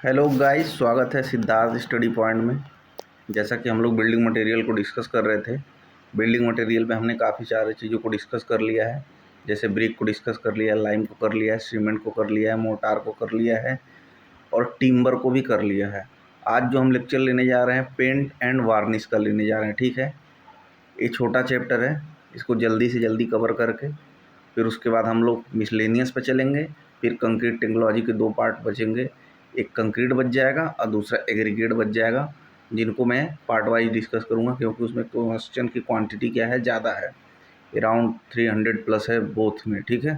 Hello guys, स्वागत है Siddharth study point में। जैसा कि हम लोग बिल्डिंग मटेरियल को डिस्कस कर रहे थे, बिल्डिंग मटेरियल में हमने काफ़ी सारी चीज़ों को डिस्कस कर लिया है। जैसे ब्रिक को डिस्कस कर लिया है, लाइम को कर लिया है, सीमेंट को कर लिया है, मोटार को कर लिया है और टिम्बर को भी कर लिया है। आज जो हम लेक्चर लेने जा रहे हैं पेंट एंड वार्निश का लेने जा रहे हैं, ठीक है। ये छोटा चैप्टर है, इसको जल्दी से जल्दी कवर करके फिर उसके बाद हम लोग मिसलेनियस पे चलेंगे। फिर कंक्रीट टेक्नोलॉजी के 2 पार्ट बचेंगे, एक कंक्रीट बच जाएगा और दूसरा एग्रीगेट बच जाएगा, जिनको मैं पार्ट वाइज डिस्कस करूँगा क्योंकि उसमें क्वेश्चन की क्वांटिटी क्या है, ज़्यादा है, अराउंड 300 प्लस है बोथ में, ठीक है।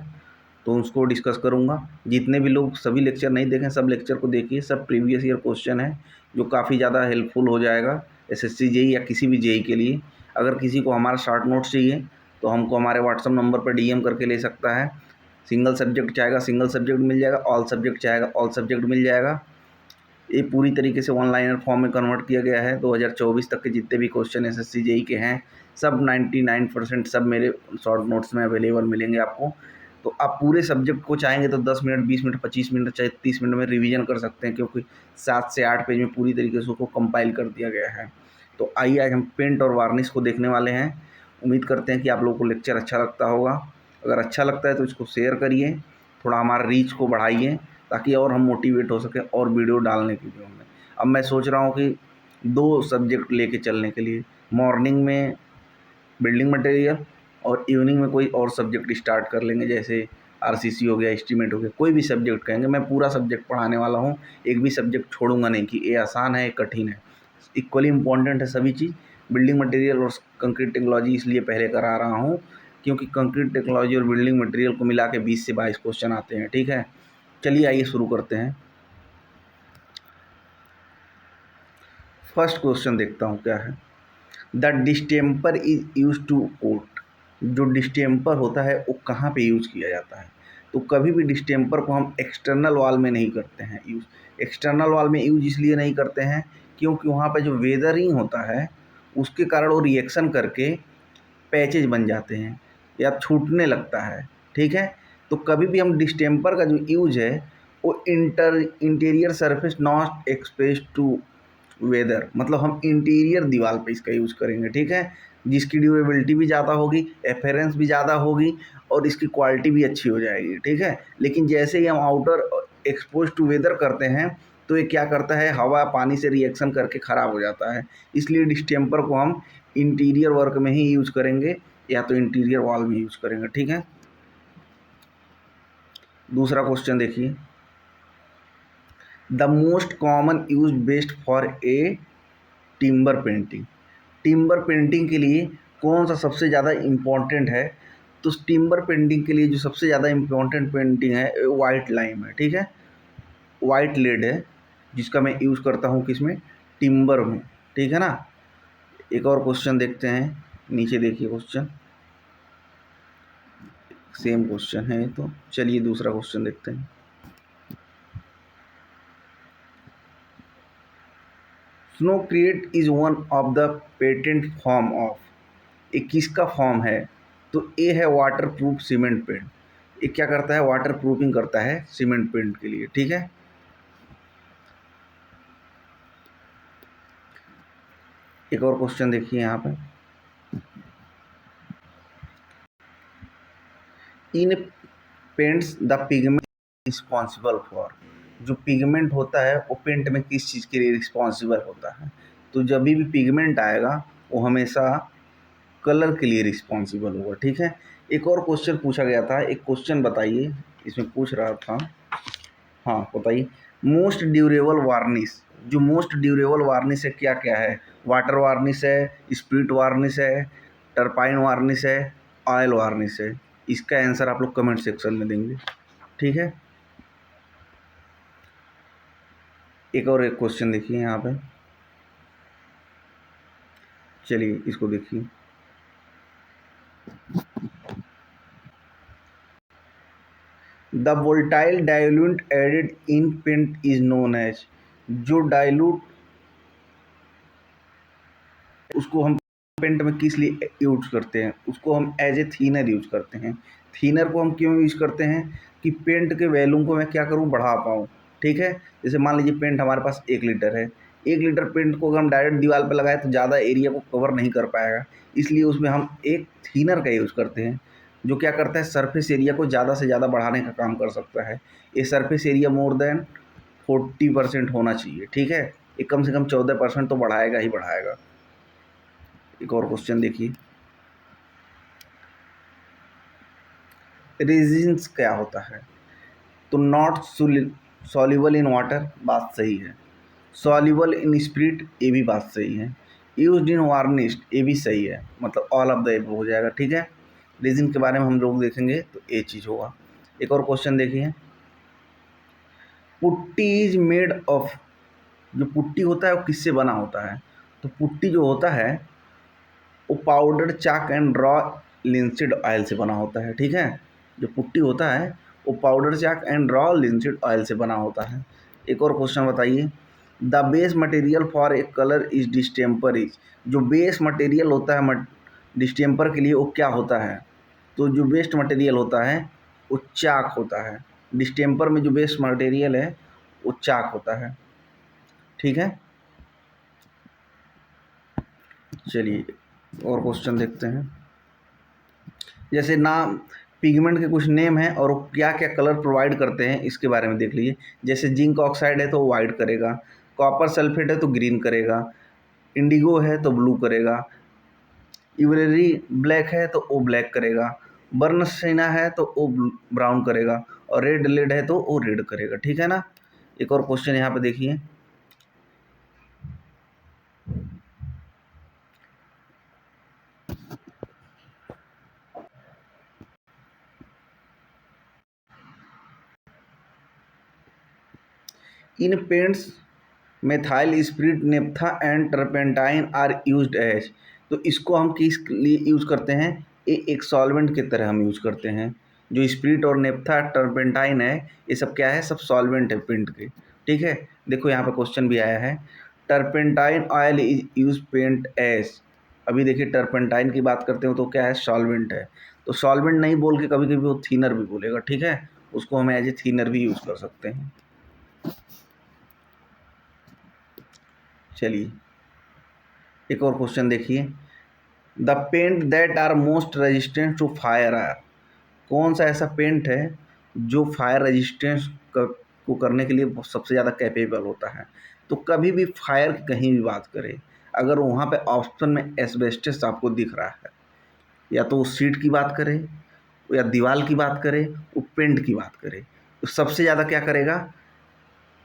तो उसको डिस्कस करूँगा। जितने भी लोग सभी लेक्चर नहीं देखें, सब लेक्चर को देखिए, सब प्रीवियस ईयर क्वेश्चन है जो काफ़ी ज़्यादा हेल्पफुल हो जाएगा एसएससी जेई या किसी भी जेई के लिए। अगर किसी को हमारा शॉर्ट नोट्स चाहिए तो हमको हमारे व्हाट्सअप नंबर पर डीएम करके ले सकता है। सिंगल सब्जेक्ट चाहेगा सिंगल सब्जेक्ट मिल जाएगा, ऑल सब्जेक्ट चाहेगा ऑल सब्जेक्ट मिल जाएगा। ये पूरी तरीके से ऑनलाइन फॉर्म में कन्वर्ट किया गया है। 2024 तक के जितने भी क्वेश्चन एसएससी जेई के हैं, सब 99% सब मेरे शॉर्ट नोट्स में अवेलेबल मिलेंगे आपको। तो आप पूरे सब्जेक्ट को चाहेंगे तो 10 मिनट, 20 मिनट, 25 मिनट, चाहे 30 मिनट में रिवीजन कर सकते हैं, क्योंकि 7 से 8 पेज में पूरी तरीके से उसको कंपाइल कर दिया गया है। तो आइए आज हम पेंट और वार्निश को देखने वाले हैं। उम्मीद करते हैं कि आप लोगों को लेक्चर अच्छा लगता होगा। अगर अच्छा लगता है तो इसको शेयर करिए, थोड़ा हमारा रीच को बढ़ाइए ताकि और हम मोटिवेट हो सकें और वीडियो डालने के लिए हमें। अब मैं सोच रहा हूँ कि 2 सब्जेक्ट लेके चलने के लिए, मॉर्निंग में बिल्डिंग मटेरियल और इवनिंग में कोई और सब्जेक्ट स्टार्ट कर लेंगे, जैसे आरसीसी हो गया, एस्टीमेट हो गया, कोई भी सब्जेक्ट कहेंगे। मैं पूरा सब्जेक्ट पढ़ाने वाला हूँ, एक भी सब्जेक्ट छोड़ूंगा नहीं कि ये आसान है ये कठिन है। इक्वली इम्पॉर्टेंट है सभी चीज़। बिल्डिंग मटेरियल और कंक्रीट टेक्नोलॉजी इसलिए पहले करा रहा हूँ क्योंकि कंक्रीट टेक्नोलॉजी और बिल्डिंग मटेरियल को मिला के 20 से 22 क्वेश्चन आते हैं, ठीक है। चलिए आइए शुरू करते हैं। फर्स्ट क्वेश्चन देखता हूँ क्या है। The distemper is use to coat. जो डिस्टेम्पर होता है वो कहाँ पे यूज़ किया जाता है? तो कभी भी डिस्टेम्पर को हम एक्सटर्नल वॉल में नहीं करते हैं यूज़। एक्सटर्नल वॉल में यूज इसलिए नहीं करते हैं क्योंकि वहाँ पे जो वेदरिंग होता है उसके कारण वो रिएक्शन करके पैचेज बन जाते हैं या छूटने लगता है, ठीक है। तो कभी भी हम डिस्टेम्पर का जो यूज है वो interior surface not expose to weather, मतलब हम इंटीरियर दीवार पे इसका यूज़ करेंगे, ठीक है। जिसकी ड्यूरेबिलिटी भी ज़्यादा होगी, एफेरेंस भी ज़्यादा होगी और इसकी क्वालिटी भी अच्छी हो जाएगी, ठीक है। लेकिन जैसे ही हम आउटर एक्सपोज टू वेदर करते हैं तो ये क्या करता है, हवा पानी से रिएक्शन करके ख़राब हो जाता है। इसलिए डिस्टेम्पर को हम इंटीरियर वर्क में ही यूज़ करेंगे या तो इंटीरियर वॉल में यूज़ करेंगे, ठीक है। दूसरा क्वेश्चन देखिए। The most common use best for a timber painting. Timber painting के लिए कौन सा सबसे ज़्यादा इम्पोर्टेंट है? तो टिम्बर पेंटिंग के लिए जो सबसे ज़्यादा इम्पोर्टेंट पेंटिंग है वाइट लाइम है, ठीक है। वाइट लेड है जिसका मैं यूज़ करता हूँ किसमें, टिम्बर में, ठीक है ना। एक और क्वेश्चन देखते हैं, नीचे देखिए क्वेश्चन, सेम क्वेश्चन है। तो चलिए दूसरा क्वेश्चन देखते हैं। Snowcrete is one of the patent form of. ये किसका फॉर्म है? तो ये है वाटर प्रूफ सीमेंट पेंट। ये क्या करता है, वाटर प्रूफिंग करता है सीमेंट पेंट के लिए, ठीक है। एक और क्वेश्चन देखिए यहाँ पे। In paints the pigment responsible for. जो पिगमेंट होता है वो पेंट में किस चीज़ के लिए रिस्पॉन्सिबल होता है? तो जब भी पिगमेंट आएगा वो हमेशा कलर के लिए रिस्पॉन्सिबल होगा, ठीक है। एक और क्वेश्चन पूछा गया था, एक क्वेश्चन बताइए, इसमें पूछ रहा था, हाँ बताइए। Most durable varnish. जो मोस्ट ड्यूरेबल वार्निश है क्या क्या है? वाटर वार्निश है, स्प्रिट वार्निश है, टर्पाइन वार्निश है, ऑयल वार्निश है। इसका आंसर आप लोग कमेंट सेक्शन में देंगे, ठीक है। एक और एक क्वेश्चन देखिए यहाँ पे, चलिए इसको देखिए। The volatile dilute added in paint is known as. जो डाइल्यूट उसको हम पेंट में किस लिए यूज करते हैं? उसको हम एज ए थीनर यूज करते हैं। थीनर को हम क्यों यूज करते हैं? कि पेंट के वैल्यूम को मैं क्या करूँ, बढ़ा पाऊँ, ठीक है। जैसे मान लीजिए पेंट हमारे पास 1 लीटर है, 1 लीटर पेंट को अगर हम डायरेक्ट दीवार पे लगाए तो ज़्यादा एरिया को कवर नहीं कर पाएगा, इसलिए उसमें हम एक थिनर का यूज़ करते हैं, जो क्या करता है सरफेस एरिया को ज़्यादा से ज़्यादा बढ़ाने का काम कर सकता है। ये सरफेस एरिया मोर देन 40% होना चाहिए, ठीक है। ये कम से कम 14% तो बढ़ाएगा ही बढ़ाएगा। एक और क्वेश्चन देखिए, रेजिन्स क्या होता है? तो नॉट सॉल्युबल इन वाटर, बात सही है। सॉल्युबल इन स्पिरिट, ये भी बात सही है। यूज्ड इन वार्निश्ड, ये भी सही है, मतलब ऑल ऑफ द एबव हो जाएगा, ठीक है। रेजिन के बारे में हम लोग देखेंगे तो ये चीज़ होगा। एक और क्वेश्चन देखिए, पुट्टी इज मेड ऑफ, जो पुट्टी होता है वो किससे बना होता है? तो पुट्टी जो होता है वो powder chalk and raw linseed oil से बना होता है, ठीक है। जो पुट्टी होता है वो powder chalk and raw linseed oil से बना होता है। एक और क्वेश्चन बताइए, the base material for a colour is distemper is, जो बेस मटेरियल होता है डिस्टेम्पर के लिए वो क्या होता है? तो जो बेस्ट मटेरियल होता है वो चाक होता है। डिस्टेम्पर में जो बेस्ट मटेरियल है वो चाक होता है, ठीक है। चलिए और क्वेश्चन देखते हैं, जैसे नाम पिगमेंट के कुछ नेम हैं और वो क्या क्या कलर प्रोवाइड करते हैं इसके बारे में देख लीजिए। जैसे जिंक ऑक्साइड है तो वो वाइट करेगा, कॉपर सल्फेट है तो ग्रीन करेगा, इंडिगो है तो ब्लू करेगा, इवरी ब्लैक है तो वो ब्लैक करेगा, बर्नस्टीना है तो वो ब्राउन करेगा, और रेड लेड है तो वो रेड करेगा, ठीक है ना। एक और क्वेश्चन यहाँ पे देखिए, in paints methyl spirit naphtha and turpentine are used as, तो इसको हम किस लिए यूज़ करते हैं? ये एक सॉल्वेंट की तरह हम यूज़ करते हैं। जो स्पिरिट और नेप्था टर्पेंटाइन है ये सब क्या है? सब सॉल्वेंट है पेंट के, ठीक है। देखो यहाँ पे क्वेश्चन भी आया है, turpentine oil is use paint as, अभी देखिए टर्पेंटाइन की बात करते हो तो क्या है? सॉल्वेंट है। तो सॉल्वेंट नहीं बोल के कभी कभी वो थीनर भी बोलेगा, ठीक है, उसको हम एज ए थीनर भी यूज़ कर सकते हैं। चलिए एक और क्वेश्चन देखिए, the paint that are most resistant to fire are, कौन सा ऐसा पेंट है जो फायर रेजिस्टेंस को करने के लिए सबसे ज़्यादा कैपेबल होता है? तो कभी भी फायर की कहीं भी बात करें, अगर वहाँ पे ऑप्शन में एस्बेस्टस आपको दिख रहा है, या तो उस सीट की बात करें या दीवार की बात करें, वो पेंट की बात करें, तो सबसे ज़्यादा क्या करेगा?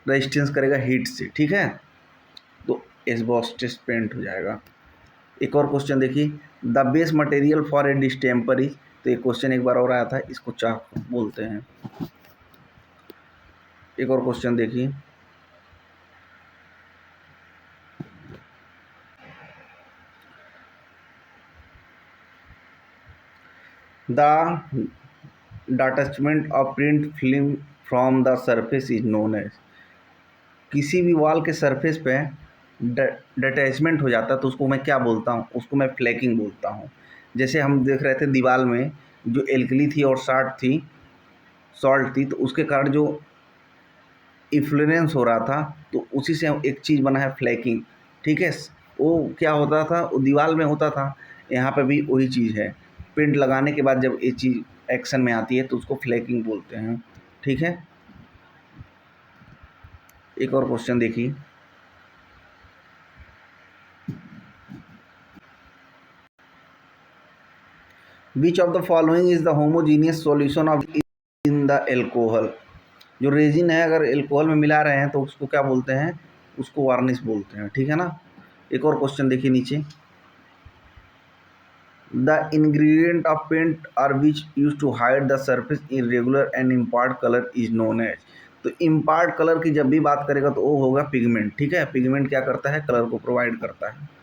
रेजिस्टेंस करेगा हीट से, ठीक है। तो एस्बेस्टस पेंट हो जाएगा। एक और क्वेश्चन देखिए, the base material for A distemper is, तो ये क्वेश्चन एक बार और आया था, इसको चाक बोलते हैं। एक और क्वेश्चन देखिए, the detachment of print film from the surface is known as, किसी भी वॉल के सरफेस पे डिटैचमेंट हो जाता है तो उसको मैं क्या बोलता हूँ? उसको मैं फ्लैकिंग बोलता हूँ। जैसे हम देख रहे थे दीवार में जो एल्कली थी और सॉल्ट थी, तो उसके कारण जो इन्फ्लुएंस हो रहा था, तो उसी से एक चीज़ बना है फ्लैकिंग, ठीक है। वो क्या होता था? वो दीवार में होता था, यहाँ पे भी वही चीज़ है। पेंट लगाने के बाद जब ये चीज़ एक्शन में आती है तो उसको फ्लैकिंग बोलते हैं, ठीक है। एक और क्वेश्चन देखिए, which of the following is the homogeneous solution of in the alcohol, जो रेजिन है अगर एल्कोहल में मिला रहे हैं तो उसको क्या बोलते हैं? उसको वार्निश बोलते हैं, ठीक है ना। एक और क्वेश्चन देखिए नीचे, the ingredient of paint are which use to hide the surface irregular and impart colour is known as, तो इम्पार्ट कलर की जब भी बात करेगा तो वो होगा पिगमेंट, ठीक है। पिगमेंट क्या करता है? कलर को प्रोवाइड करता है।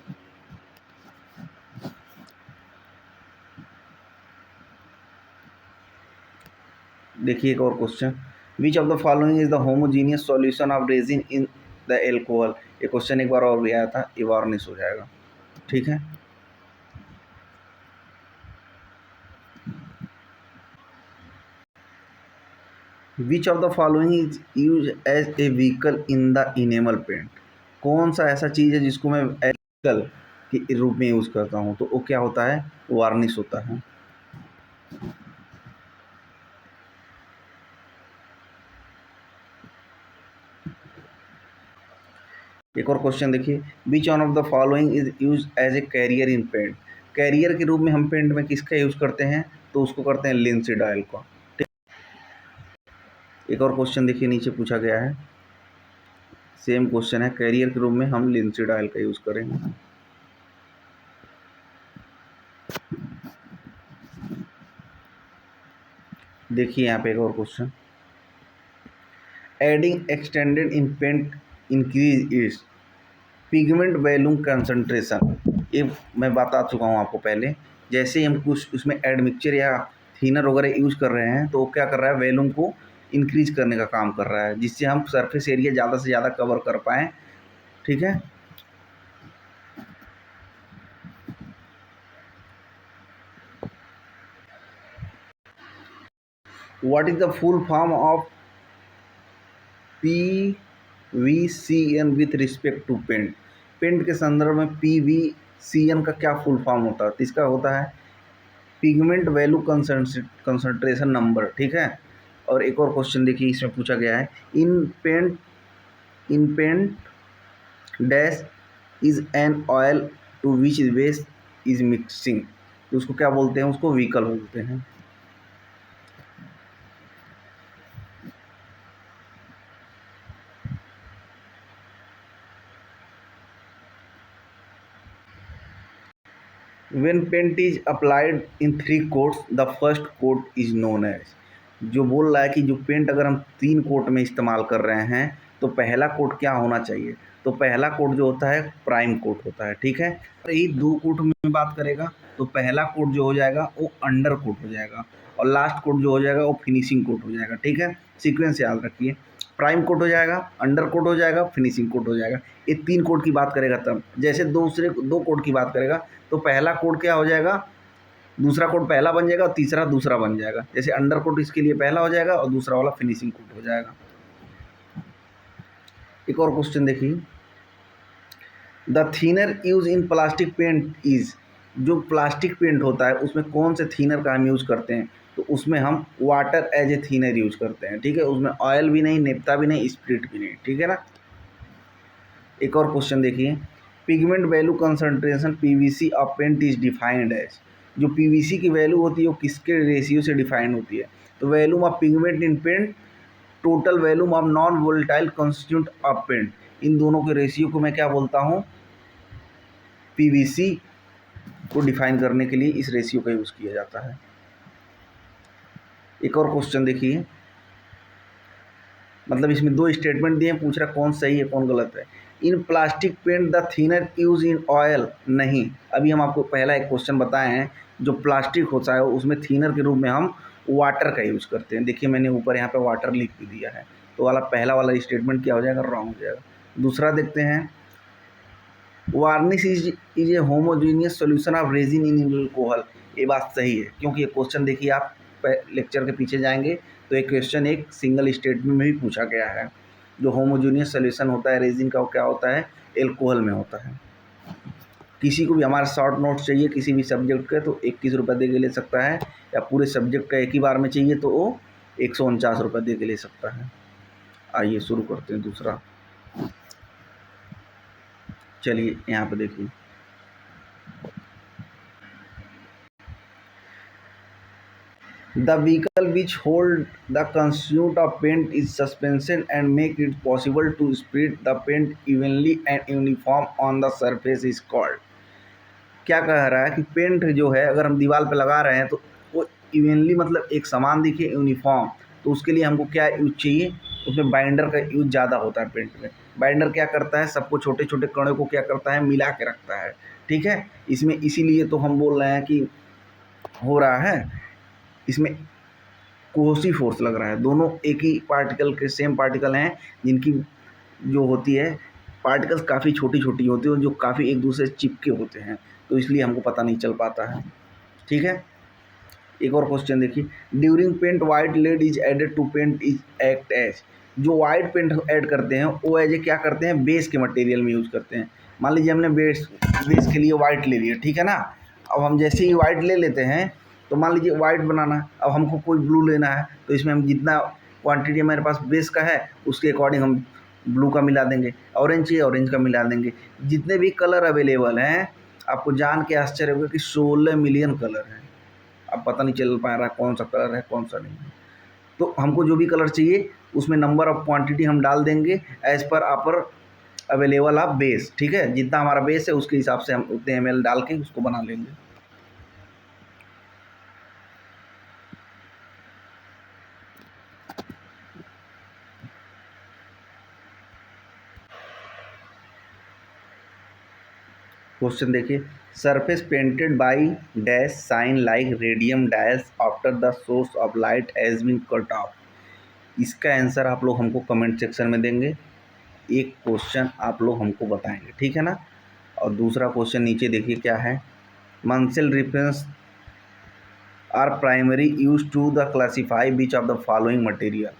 देखिए एक और question, which of the following is the homogeneous solution of resin in the alcohol, ये क्वेश्चन एक बार और भी आया था, ये वार्निश हो जाएगा, ठीक है। Which of the following is use as a vehicle in the enamel paint. कौन सा ऐसा चीज़ है जिसको मैं व्हीकल के रूप में यूज़ करता हूँ? तो वो क्या होता है? वार्निश होता है। एक और क्वेश्चन देखिए, which one of the following is use as a carrier in paint. Carrier के रूप में हम पेंट में किसका यूज़ करते हैं? तो उसको करते हैं लिंसीड ऑयल का। एक और क्वेश्चन देखिए नीचे पूछा गया है, सेम क्वेश्चन है, कैरियर के रूप में हम लिंसीड ऑयल का यूज़ करेंगे। देखिए यहाँ पे एक और question, adding extended in paint increase its pigment volume concentration. ये मैं बता चुका हूँ आपको पहले। जैसे ही हम कुछ उसमें एड मिक्सचर या थिनर वगैरह यूज़ कर रहे हैं तो वो क्या कर रहा है? वैल्यूम को इंक्रीज करने का काम कर रहा है, जिससे हम सरफेस एरिया ज़्यादा से ज़्यादा कवर कर पाएँ। ठीक है, what is the full form of PVCN with respect to paint. Paint के संदर्भ में PVCN का क्या फुल फॉर्म होता है? तो इसका होता है पिगमेंट वैल्यू कंसंट्रेशन नंबर। ठीक है, और एक और क्वेश्चन देखिए इसमें पूछा गया है, in paint dash is an oil to which base is mixing. तो उसको क्या बोलते हैं? उसको व्हीकल बोलते हैं। When paint is applied in 3 coats, the first coat is known as। जो बोल रहा है कि जो पेंट अगर हम 3 कोट में इस्तेमाल कर रहे हैं तो पहला कोट क्या होना चाहिए? तो पहला कोट जो होता है प्राइम कोट होता है। ठीक है, यही 2 कोट में बात करेगा तो पहला कोट जो हो जाएगा वो अंडर कोट हो जाएगा और लास्ट कोट जो हो जाएगा वो फिनिशिंग कोट हो जाएगा। ठीक है, सीक्वेंस याद रखिए, प्राइम कोट हो जाएगा, अंडर कोट हो जाएगा, फिनिशिंग कोट हो जाएगा। ये 3 कोट की बात करेगा तब। जैसे दूसरे 2 कोट की बात करेगा तो पहला कोट क्या हो जाएगा? दूसरा कोट पहला बन जाएगा और तीसरा दूसरा बन जाएगा। जैसे अंडर कोट इसके लिए पहला हो जाएगा और दूसरा वाला फिनिशिंग कोट हो जाएगा। एक और क्वेश्चन देखिए, the thinner use in plastic paint is. जो प्लास्टिक पेंट होता है उसमें कौन से थीनर का हम यूज़ करते हैं? तो उसमें हम water as a thinner use करते हैं। ठीक है, उसमें ऑयल भी नहीं, नेपता भी नहीं, स्प्रिट भी नहीं। ठीक है ना। एक और क्वेश्चन देखिए, pigment value concentration PVC of paint is defined as. जो पीवीसी की वैल्यू होती है वो किसके रेशियो से डिफाइंड होती है? तो volume of pigment in paint, total volume of non volatile constituent of paint. इन दोनों के रेशियो को मैं क्या बोलता हूँ? पीवीसी को डिफाइन करने के लिए इस रेशियो का यूज़ किया जाता है। एक और क्वेश्चन देखिए, मतलब इसमें 2 स्टेटमेंट दिए हैं, पूछ रहा कौन सही है कौन गलत है। In plastic paint the thinner use in oil. नहीं, अभी हम आपको पहला एक क्वेश्चन बताए हैं, जो प्लास्टिक होता है उसमें थिनर के रूप में हम वाटर का यूज़ करते हैं। देखिए मैंने ऊपर यहाँ पे वाटर लिख भी दिया है, तो वाला पहला वाला स्टेटमेंट क्या हो जाएगा? रॉन्ग हो जाएगा। दूसरा देखते हैं, varnish is a homogeneous solution of resin in alcohol. ये बात सही है, क्योंकि ये क्वेश्चन देखिए आप लेक्चर के पीछे जाएंगे तो एक क्वेश्चन एक सिंगल स्टेटमेंट में भी पूछा गया है। जो होमोजीनियस सोल्यूशन होता है रेजिन का, वो क्या होता है? एल्कोहल में होता है। किसी को भी हमारा शॉर्ट नोट चाहिए किसी भी सब्जेक्ट का तो 21 रुपये दे के ले सकता है, या पूरे सब्जेक्ट का एक ही बार में चाहिए तो वो 149 रुपये दे के ले सकता है। आइए शुरू करते हैं दूसरा। चलिए यहाँ पे देखिए, the vehicle which hold the constituent of paint is suspension and make it possible to spread the paint evenly and uniform on the surface is called। क्या कह रहा है कि पेंट जो है अगर हम दीवार पे लगा रहे हैं तो वो इवनली मतलब एक समान दिखे, यूनिफॉर्म। तो उसके लिए हमको क्या यूज चाहिए? उसमें बाइंडर का यूज ज़्यादा होता है पेंट में। बाइंडर क्या करता है? सबको छोटे छोटे कणों को क्या करता है? मिला के रखता है। ठीक है, इसमें इसीलिए तो हम बोल रहे हैं कि हो रहा है, इसमें कोसी फोर्स लग रहा है। दोनों एक ही पार्टिकल के सेम पार्टिकल हैं, जिनकी जो होती है पार्टिकल्स काफ़ी छोटी छोटी होती है और जो काफ़ी एक दूसरे से चिपके होते हैं, तो इसलिए हमको पता नहीं चल पाता है। ठीक है, एक और क्वेश्चन देखिए, during paint white lead is added to paint is act as, जो वाइट पेंट ऐड करते हैं वो एज ए क्या करते हैं, बेस के मटेरियल में यूज करते हैं। मान लीजिए हमने बेस बेस के लिए वाइट ले लिया, ठीक है ना। अब हम जैसे ही वाइट ले लेते हैं तो मान लीजिए वाइट बनाना, अब हमको कोई ब्लू लेना है तो इसमें हम जितना क्वांटिटी हमारे पास बेस का है उसके अकॉर्डिंग हम ब्लू का मिला देंगे, ऑरेंज चाहिए ऑरेंज का मिला देंगे। जितने भी कलर अवेलेबल हैं आपको जान के आश्चर्य होगा कि 16 मिलियन कलर हैं। अब पता नहीं चल पा रहा है कौन सा कलर है कौन सा नहीं है। तो हमको जो भी कलर चाहिए उसमें नंबर ऑफ क्वांटिटी हम डाल देंगे as per upper available of base, ठीक है। जितना हमारा बेस है उसके हिसाब से हम उतने ml डाल के उसको बना लेंगे। क्वेश्चन देखिए, surface painted by dash sign like radium dash after the source of light has been cut off. इसका आंसर आप लोग हमको कमेंट सेक्शन में देंगे। एक क्वेश्चन आप लोग हमको बताएंगे, ठीक है ना। और दूसरा क्वेश्चन नीचे देखिए क्या है, Munsell reference are primary use to the classify which of the following material.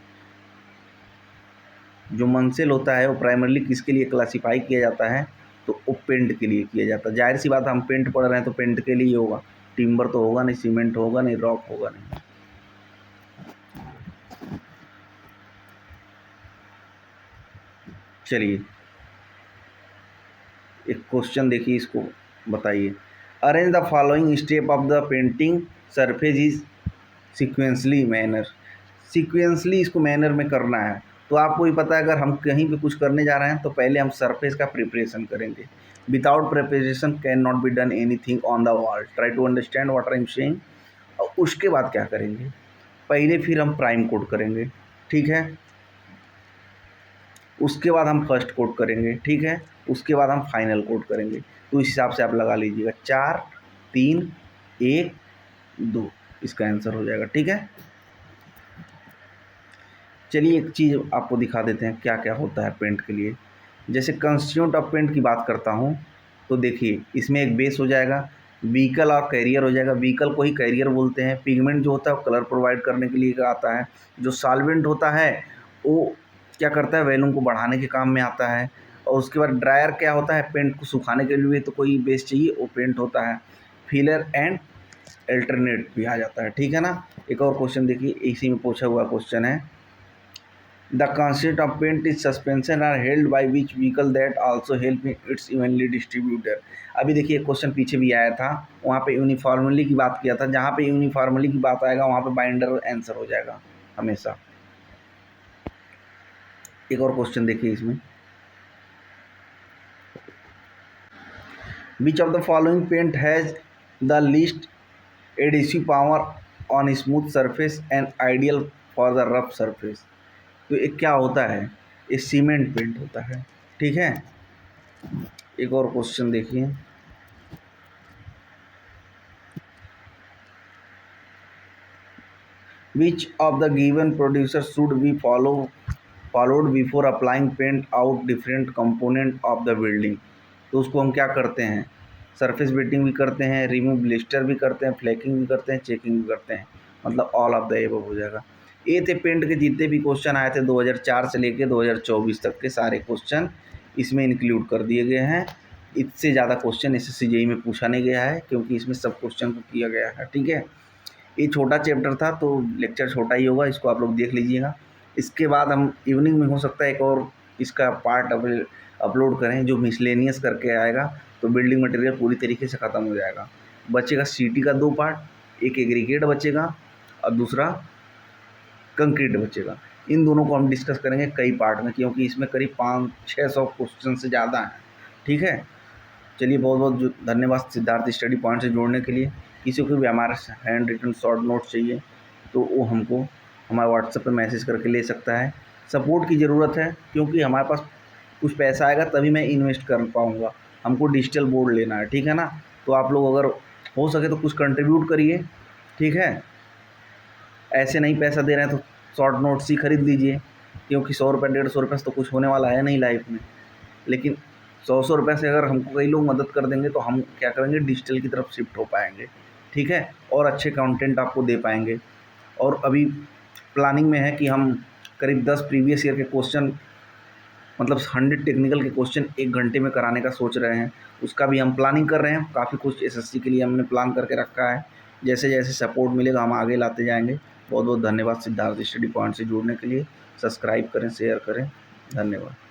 जो मंसेल होता है वो प्राइमरली किसके लिए क्लासीफाई किया जाता है, तो वो पेंट के लिए किया जाता है। जाहिर सी बात हम पेंट पढ़ रहे हैं तो पेंट के लिए होगा, टिम्बर तो होगा नहीं, सीमेंट होगा नहीं, रॉक होगा नहीं। चलिए एक क्वेश्चन देखिए, इसको बताइए, arrange the following step of the painting surface is sequentially manner. Sequentially इसको मैनर में करना है तो आपको ही पता है, अगर हम कहीं पे कुछ करने जा रहे हैं तो पहले हम सरफेस का प्रिपरेशन करेंगे। Without preparation can not be done anything on the wall, try to understand what I am saying. और उसके बाद क्या करेंगे, पहले फिर हम प्राइम कोट करेंगे, ठीक है। उसके बाद हम फर्स्ट कोट करेंगे, ठीक है। उसके बाद हम फाइनल कोट करेंगे। तो इस हिसाब से आप लगा लीजिएगा, 4 3 1 2 इसका आंसर हो जाएगा, ठीक है। चलिए एक चीज़ आपको दिखा देते हैं क्या क्या होता है पेंट के लिए। जैसे कंस्टिट्यूएंट ऑफ पेंट की बात करता हूँ तो देखिए इसमें एक बेस हो जाएगा, व्हीकल और कैरियर हो जाएगा। व्हीकल को ही कैरियर बोलते हैं। पिगमेंट जो होता है वो कलर प्रोवाइड करने के लिए आता है। जो सॉल्वेंट होता है वो क्या करता है, वैल्यूम को बढ़ाने के काम में आता है। और उसके बाद ड्रायर क्या होता है, पेंट को सुखाने के लिए तो कोई बेस चाहिए, वो पेंट होता है। फिलर एंड अल्टरनेट भी आ जाता है, ठीक है ना। एक और क्वेश्चन देखिए, इसी में पूछा हुआ क्वेश्चन है, the concept of paint is suspension are held by which vehicle that also help in its evenly distributor। अभी देखिए क्वेश्चन पीछे भी आया था, वहाँ पे यूनिफॉर्मली की बात किया था। जहाँ पे यूनिफॉर्मली की बात आएगा वहाँ पे बाइंडर आंसर हो जाएगा हमेशा। एक और क्वेश्चन देखिए इसमें, which of the following paint has the least adhesive power on smooth surface and ideal for the rough surface. तो ये क्या होता है, ये सीमेंट पेंट होता है, ठीक है। एक और क्वेश्चन देखिए, which of the given producer should be followed before applying paint out different component of the building. तो उसको हम क्या करते हैं, सरफेस बेटिंग भी करते हैं, रिमूव ब्लिस्टर भी करते हैं, फ्लैकिंग भी करते हैं, चेकिंग भी करते हैं, मतलब ऑल ऑफ द एबव हो जाएगा। ये थे पेंट के जितने भी क्वेश्चन आए थे 2004 से लेके 2024 तक के सारे क्वेश्चन इसमें इंक्लूड कर दिए गए हैं। इससे ज़्यादा क्वेश्चन SSC JEE में पूछा नहीं गया है क्योंकि इसमें सब क्वेश्चन को किया गया है, ठीक है। ये छोटा चैप्टर था तो लेक्चर छोटा ही होगा, इसको आप लोग देख लीजिएगा। इसके बाद हम इवनिंग में हो सकता है एक और इसका पार्ट अपलोड करें जो मिसलेनियस करके आएगा, तो बिल्डिंग मटेरियल पूरी तरीके से ख़त्म हो जाएगा। बचेगा सीटी का 2 पार्ट, एक एग्रीगेट बचेगा और दूसरा कंक्रीट बचेगा। इन दोनों को हम डिस्कस करेंगे कई पार्ट में क्योंकि इसमें करीब 500-600 क्वेश्चन से ज़्यादा हैं, ठीक है। चलिए बहुत बहुत धन्यवाद सिद्धार्थ स्टडी पॉइंट से जोड़ने के लिए। किसी को भी हमारा हैंड रिटन शॉर्ट नोट चाहिए तो वो हमको हमारे व्हाट्सएप पे मैसेज करके ले सकता है। सपोर्ट की ज़रूरत है क्योंकि हमारे पास कुछ पैसा आएगा तभी मैं इन्वेस्ट कर पाऊँगा। हमको डिजिटल बोर्ड लेना है, ठीक है ना। तो आप लोग अगर हो सके तो कुछ कंट्रीब्यूट करिए, ठीक है। ऐसे नहीं पैसा दे रहे हैं तो शॉर्ट नोट्स ही खरीद लीजिए क्योंकि 100 रुपये 150 रुपये से तो कुछ होने वाला है नहीं लाइफ में। लेकिन 100 रुपये से अगर हमको कई लोग मदद कर देंगे तो हम क्या करेंगे, डिजिटल की तरफ शिफ्ट हो पाएंगे, ठीक है, और अच्छे कंटेंट आपको दे पाएंगे। और अभी प्लानिंग में है कि हम करीब 10 प्रीवियस ईयर के क्वेश्चन, मतलब 100 टेक्निकल के क्वेश्चन 1 घंटे में कराने का सोच रहे हैं। उसका भी हम प्लानिंग कर रहे हैं। काफ़ी कुछ एसएससी के लिए हमने प्लान करके रखा है। जैसे जैसे सपोर्ट मिलेगा हम आगे लाते जाएंगे। बहुत बहुत धन्यवाद सिद्धार्थ स्टडी पॉइंट से जुड़ने के लिए। सब्सक्राइब करें, शेयर करें। धन्यवाद।